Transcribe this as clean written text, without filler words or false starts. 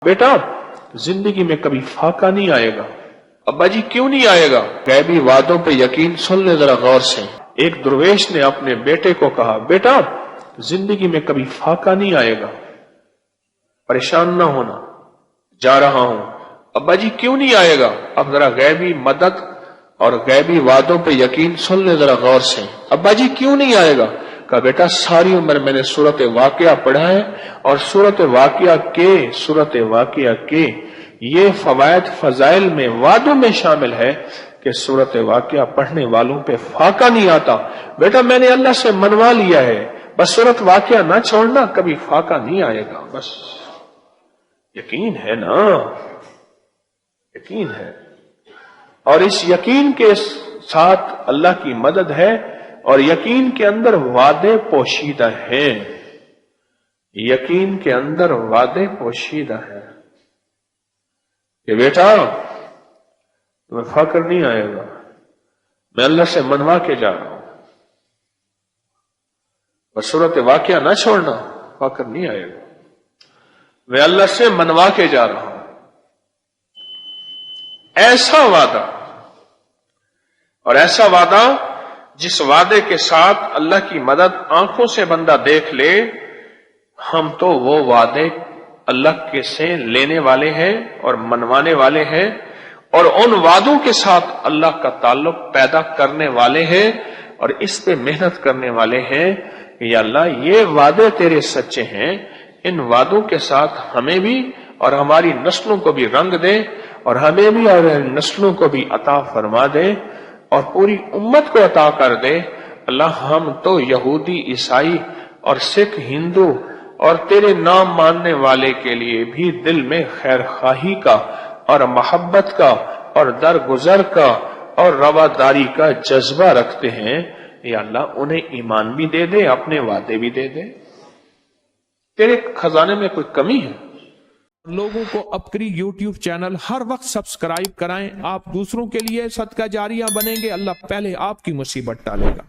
बेटा जिंदगी में कभी फाका नहीं आएगा। अब्बा जी क्यों नहीं आएगा? गैबी वादों पे यकीन सुन ले जरा गौर से। एक दुर्वेश ने अपने बेटे को कहा, बेटा जिंदगी में कभी फाका नहीं आएगा, परेशान ना होना, जा रहा हूं। अब्बा जी क्यों नहीं आएगा? अब जरा गैबी मदद और गैबी वादों पे यकीन सुन ले जरा गौर से। अब्बा जी क्यों नहीं आएगा? कहा बेटा सारी उम्र मैंने सूरत वाकिया पढ़ा है और सूरत वाकिया के ये फवायद फजाइल में वादों में शामिल है कि सूरत वाकिया पढ़ने वालों पे फाका नहीं आता। बेटा मैंने अल्लाह से मनवा लिया है, बस सूरत वाकिया ना छोड़ना, कभी फाका नहीं आएगा। बस यकीन है ना, यकीन है। और इस यकीन के साथ अल्लाह की मदद है और यकीन के अंदर वादे पोशीदा हैं। यकीन के अंदर वादे पोशीदा है कि बेटा तुम्हें फक्र नहीं आएगा, मैं अल्लाह से मनवा के जा रहा हूं, बस सूरत वाकिया ना छोड़ना, फक्र नहीं आएगा, मैं अल्लाह से मनवा के जा रहा हूं। ऐसा वादा, और ऐसा वादा जिस वादे के साथ अल्लाह की मदद आंखों से बंदा देख ले, हम तो वो वादे अल्लाह के से लेने वाले हैं और मनवाने वाले हैं और उन वादों के साथ अल्लाह का ताल्लुक पैदा करने वाले हैं और इस पे मेहनत करने वाले हैं कि या अल्लाह ये वादे तेरे सच्चे हैं, इन वादों के साथ हमें भी और हमारी नस्लों को भी रंग दे और हमें भी और नस्लों को भी अता फरमा दे और पूरी उम्मत को अता कर दे। अल्लाह हम तो यहूदी, ईसाई और सिख, हिंदू और तेरे नाम मानने वाले के लिए भी दिल में खैर खाही का और मोहब्बत का और दरगुजर का और रवादारी का जज्बा रखते हैं। या अल्लाह उन्हें ईमान भी दे दे, अपने वादे भी दे दे। तेरे खजाने में कोई कमी है? लोगों को अपनी YouTube चैनल हर वक्त सब्सक्राइब कराएं। आप दूसरों के लिए सदका जारिया बनेंगे, अल्लाह पहले आपकी मुसीबत टालेगा।